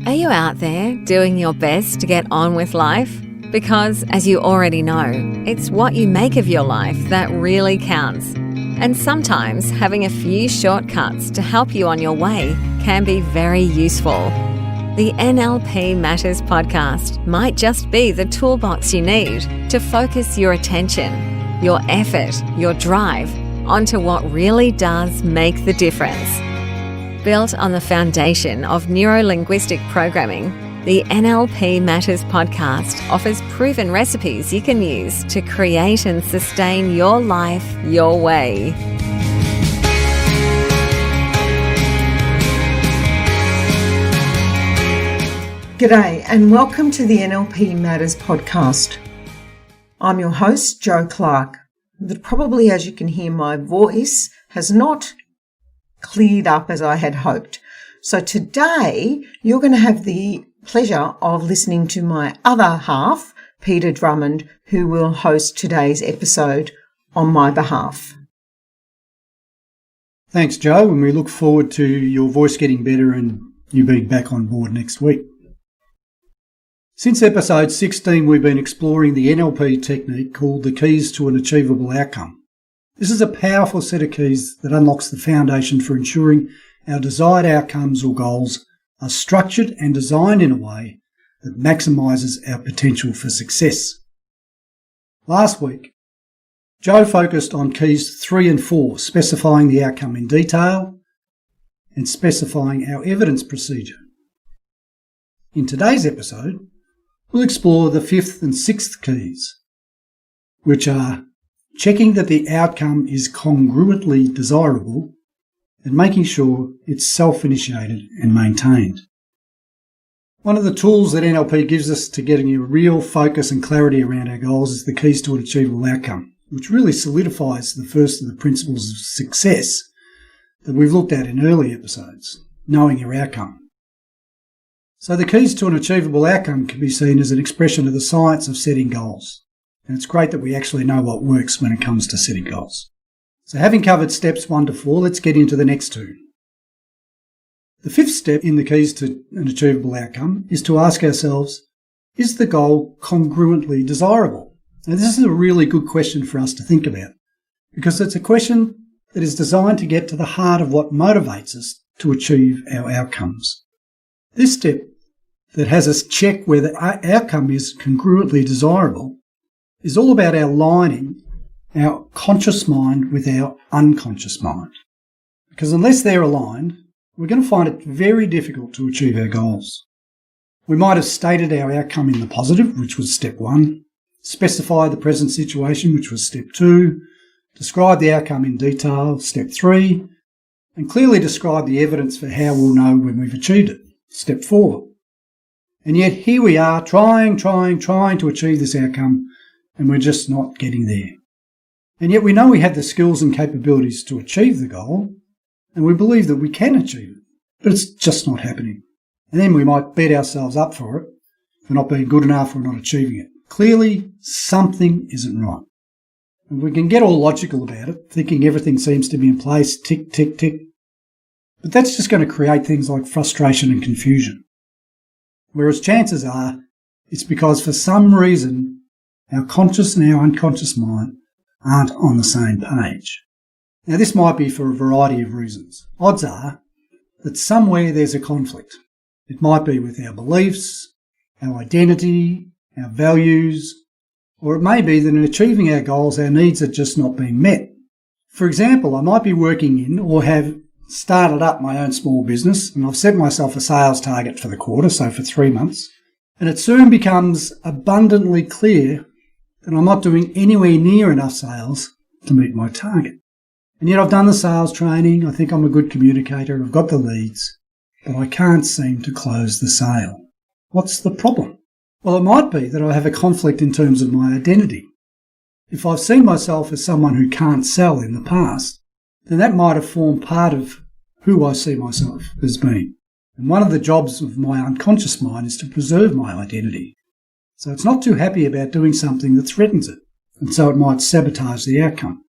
Are you out there doing your best to get on with life? Because, as you already know, it's what you make of your life that really counts. And sometimes having a few shortcuts to help you on your way can be very useful. The NLP Matters Podcast might just be the toolbox you need to focus your attention, your effort, your drive onto what really does make the difference. Built on the foundation of Neuro-Linguistic programming, the NLP Matters Podcast offers proven recipes you can use to create and sustain your life your way. G'day and welcome to the NLP Matters Podcast. I'm your host, Jo Clark. But probably, as you can hear, my voice has not cleared up as I had hoped. So today you're going to have the pleasure of listening to my other half, Peter Drummond, who will host today's episode on my behalf. Thanks, Jo, and we look forward to your voice getting better and you being back on board next week. Since episode 16, we've been exploring the NLP technique called the Keys to an Achievable Outcome. This is a powerful set of keys that unlocks the foundation for ensuring our desired outcomes or goals are structured and designed in a way that maximises our potential for success. Last week, Jo focused on keys 3 and 4, specifying the outcome in detail and specifying our evidence procedure. In today's episode, we'll explore the 5th and 6th keys, which are checking that the outcome is congruently desirable and making sure it's self-initiated and maintained. One of the tools that NLP gives us to getting a real focus and clarity around our goals is the keys to an achievable outcome, which really solidifies the first of the principles of success that we've looked at in early episodes, knowing your outcome. So the keys to an achievable outcome can be seen as an expression of the science of setting goals. And it's great that we actually know what works when it comes to setting goals. So having covered steps 1 to 4, let's get into the next 2. The 5th step in the keys to an achievable outcome is to ask ourselves, is the goal congruently desirable? Now this is a really good question for us to think about, because it's a question that is designed to get to the heart of what motivates us to achieve our outcomes. This step that has us check whether our outcome is congruently desirable is all about aligning our conscious mind with our unconscious mind. Because unless they're aligned, we're going to find it very difficult to achieve our goals. We might have stated our outcome in the positive, which was step 1, specify the present situation, which was step 2, describe the outcome in detail, step 3, and clearly describe the evidence for how we'll know when we've achieved it, step 4. And yet here we are trying to achieve this outcome, and we're just not getting there. And yet we know we have the skills and capabilities to achieve the goal, and we believe that we can achieve it, but it's just not happening. And then we might beat ourselves up for it, for not being good enough or not achieving it. Clearly, something isn't right. And we can get all logical about it, thinking everything seems to be in place, tick, tick, tick. But that's just going to create things like frustration and confusion. Whereas chances are, it's because for some reason, our conscious and our unconscious mind aren't on the same page. Now this might be for a variety of reasons. Odds are that somewhere there's a conflict. It might be with our beliefs, our identity, our values, or it may be that in achieving our goals our needs are just not being met. For example, I might be working in or have started up my own small business and I've set myself a sales target for the quarter, so for 3 months, and it soon becomes abundantly clear that I'm not doing anywhere near enough sales to meet my target. And yet I've done the sales training, I think I'm a good communicator, I've got the leads, but I can't seem to close the sale. What's the problem? Well, it might be that I have a conflict in terms of my identity. If I've seen myself as someone who can't sell in the past, then that might have formed part of who I see myself as being. And one of the jobs of my unconscious mind is to preserve my identity. So it's not too happy about doing something that threatens it, and so it might sabotage the outcome.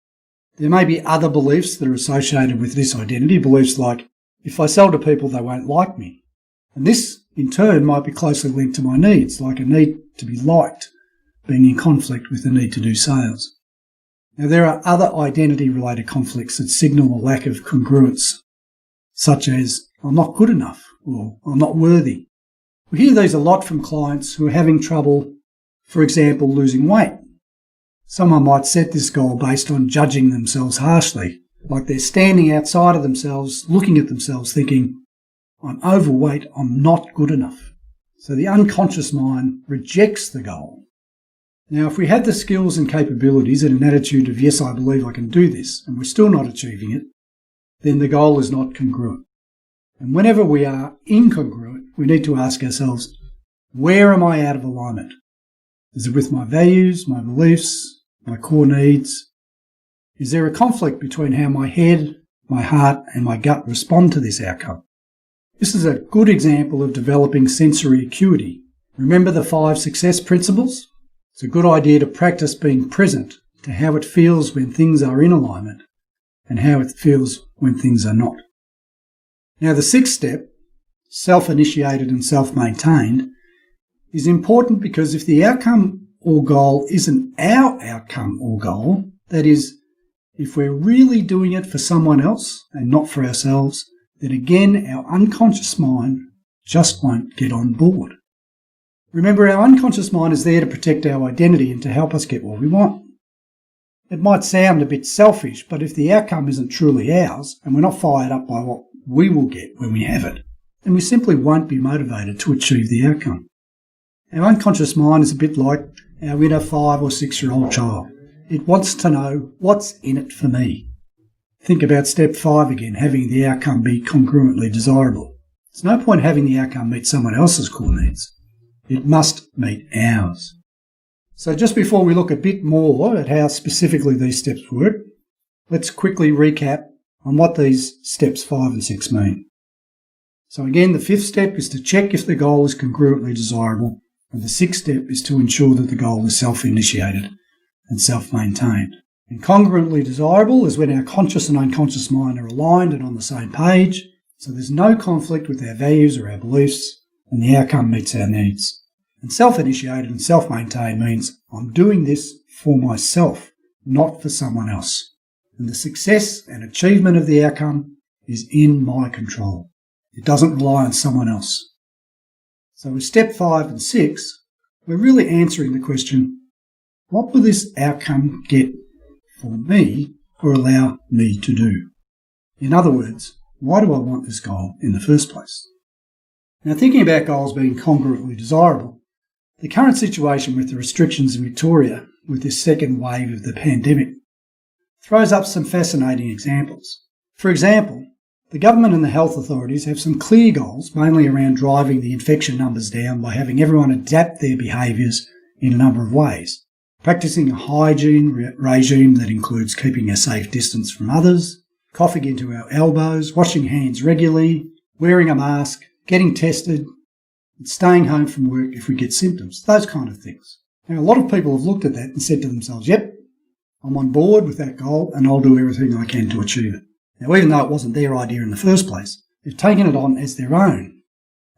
There may be other beliefs that are associated with this identity, beliefs like, if I sell to people, they won't like me. And this in turn might be closely linked to my needs, like a need to be liked, being in conflict with the need to do sales. Now, there are other identity-related conflicts that signal a lack of congruence, such as, I'm not good enough, or I'm not worthy. We hear these a lot from clients who are having trouble, for example, losing weight. Someone might set this goal based on judging themselves harshly, like they're standing outside of themselves, looking at themselves thinking, I'm overweight, I'm not good enough. So the unconscious mind rejects the goal. Now, if we have the skills and capabilities and an attitude of, yes, I believe I can do this, and we're still not achieving it, then the goal is not congruent. And whenever we are incongruent, we need to ask ourselves, where am I out of alignment? Is it with my values, my beliefs, my core needs? Is there a conflict between how my head, my heart, and my gut respond to this outcome? This is a good example of developing sensory acuity. Remember the 5 success principles? It's a good idea to practice being present to how it feels when things are in alignment and how it feels when things are not. Now, the 6th step, self-initiated and self-maintained, is important because if the outcome or goal isn't our outcome or goal, that is, if we're really doing it for someone else and not for ourselves, then again our unconscious mind just won't get on board. Remember, our unconscious mind is there to protect our identity and to help us get what we want. It might sound a bit selfish, but if the outcome isn't truly ours and we're not fired up by what we will get when we have it, then we simply won't be motivated to achieve the outcome. Our unconscious mind is a bit like our inner 5 or 6-year-old child. It wants to know what's in it for me. Think about step 5 again, having the outcome be congruently desirable. There's no point having the outcome meet someone else's core needs. It must meet ours. So just before we look a bit more at how specifically these steps work, let's quickly recap on what these steps 5 and 6 mean. So again, the 5th step is to check if the goal is congruently desirable, and the 6th step is to ensure that the goal is self-initiated and self-maintained. And congruently desirable is when our conscious and unconscious mind are aligned and on the same page, so there's no conflict with our values or our beliefs, and the outcome meets our needs. And self-initiated and self-maintained means I'm doing this for myself, not for someone else. And the success and achievement of the outcome is in my control. It doesn't rely on someone else. So with step 5 and 6, we're really answering the question, what will this outcome get for me or allow me to do? In other words, why do I want this goal in the first place? Now, thinking about goals being congruently desirable, the current situation with the restrictions in Victoria with this second wave of the pandemic throws up some fascinating examples. For example, the government and the health authorities have some clear goals, mainly around driving the infection numbers down by having everyone adapt their behaviours in a number of ways. Practising a hygiene regime that includes keeping a safe distance from others, coughing into our elbows, washing hands regularly, wearing a mask, getting tested, and staying home from work if we get symptoms, those kind of things. Now, a lot of people have looked at that and said to themselves, yep, I'm on board with that goal and I'll do everything I can to achieve it. Now, even though it wasn't their idea in the first place, they've taken it on as their own,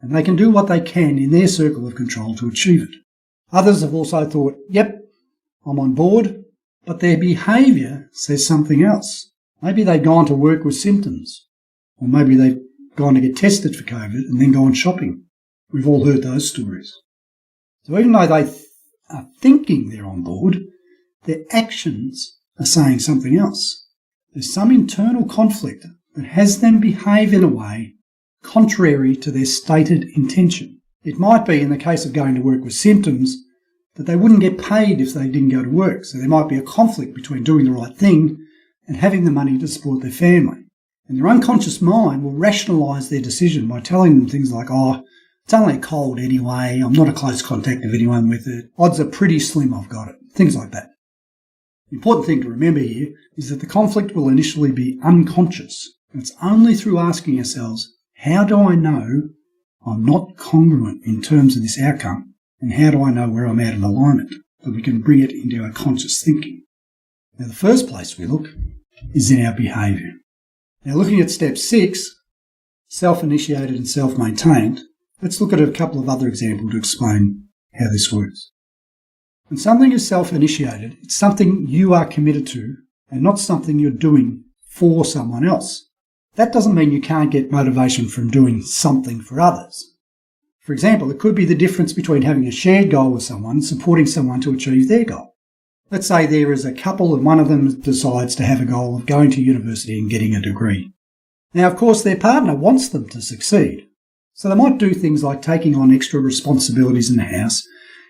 and they can do what they can in their circle of control to achieve it. Others have also thought, yep, I'm on board, but their behaviour says something else. Maybe they've gone to work with symptoms, or maybe they've gone to get tested for COVID and then gone shopping. We've all heard those stories. So even though they are thinking they're on board, their actions are saying something else. There's some internal conflict that has them behave in a way contrary to their stated intention. It might be, in the case of going to work with symptoms, that they wouldn't get paid if they didn't go to work. So there might be a conflict between doing the right thing and having the money to support their family. And their unconscious mind will rationalise their decision by telling them things like, oh, it's only a cold anyway, I'm not a close contact of anyone with it, odds are pretty slim I've got it, things like that. The important thing to remember here is that the conflict will initially be unconscious. And it's only through asking ourselves, how do I know I'm not congruent in terms of this outcome? And how do I know where I'm out of alignment? That we can bring it into our conscious thinking. Now, the first place we look is in our behaviour. Now, looking at step 6, self-initiated and self-maintained, Let's look at a couple of other examples to explain how this works. When something is self-initiated, it's something you are committed to and not something you're doing for someone else. That doesn't mean you can't get motivation from doing something for others. For example, it could be the difference between having a shared goal with someone and supporting someone to achieve their goal. Let's say there is a couple and one of them decides to have a goal of going to university and getting a degree. Now, of course, their partner wants them to succeed. So they might do things like taking on extra responsibilities in the house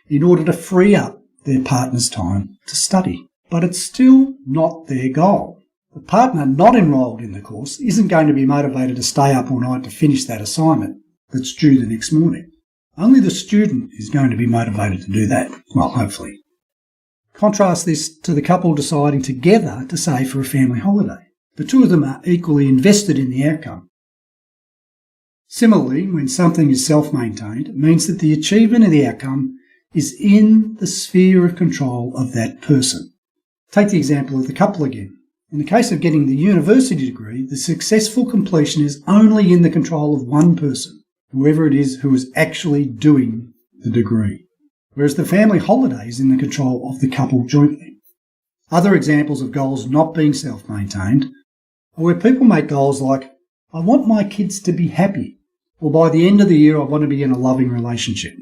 in order to free up their partner's time to study. But it's still not their goal. The partner not enrolled in the course isn't going to be motivated to stay up all night to finish that assignment that's due the next morning. Only the student is going to be motivated to do that. Well, hopefully. Contrast this to the couple deciding together to save for a family holiday. The two of them are equally invested in the outcome. Similarly, when something is self-maintained, it means that the achievement of the outcome is in the sphere of control of that person. Take the example of the couple again. In the case of getting the university degree, the successful completion is only in the control of one person, whoever it is who is actually doing the degree, whereas the family holiday is in the control of the couple jointly. Other examples of goals not being self-maintained are where people make goals like, I want my kids to be happy, or by the end of the year I want to be in a loving relationship.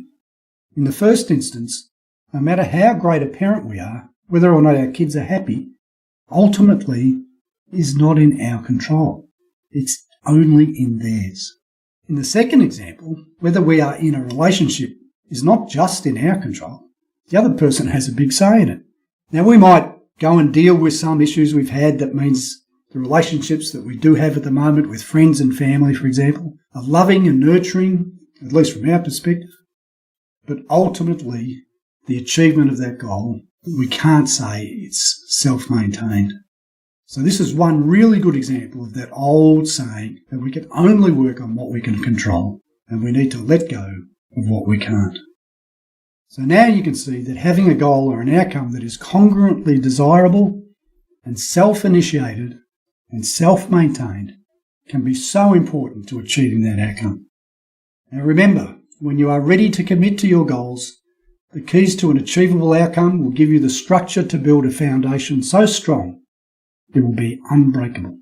In the first instance, no matter how great a parent we are, whether or not our kids are happy, ultimately is not in our control. It's only in theirs. In the second example, whether we are in a relationship is not just in our control. The other person has a big say in it. Now, we might go and deal with some issues we've had that means the relationships that we do have at the moment with friends and family, for example, are loving and nurturing, at least from our perspective. But ultimately, the achievement of that goal, we can't say it's self-maintained. So this is one really good example of that old saying that we can only work on what we can control and we need to let go of what we can't. So now you can see that having a goal or an outcome that is congruently desirable and self-initiated and self-maintained can be so important to achieving that outcome. Now remember, when you are ready to commit to your goals, the keys to an achievable outcome will give you the structure to build a foundation so strong it will be unbreakable.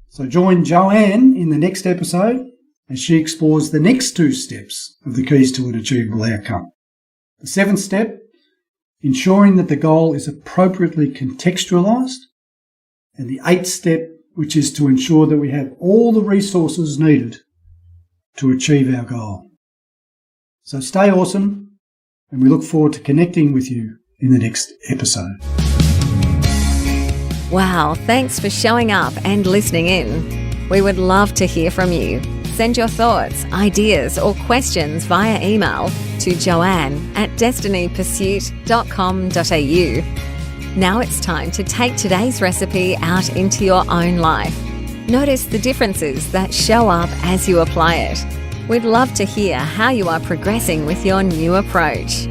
So join Joanne in the next episode as she explores the next 2 steps of the keys to an achievable outcome. The 7th step, ensuring that the goal is appropriately contextualised. And the 8th step, which is to ensure that we have all the resources needed to achieve our goal. So stay awesome, and we look forward to connecting with you in the next episode. Wow, thanks for showing up and listening in. We would love to hear from you. Send your thoughts, ideas, or questions via email to joanne@destinypursuit.com.au. Now it's time to take today's recipe out into your own life. Notice the differences that show up as you apply it. We'd love to hear how you are progressing with your new approach.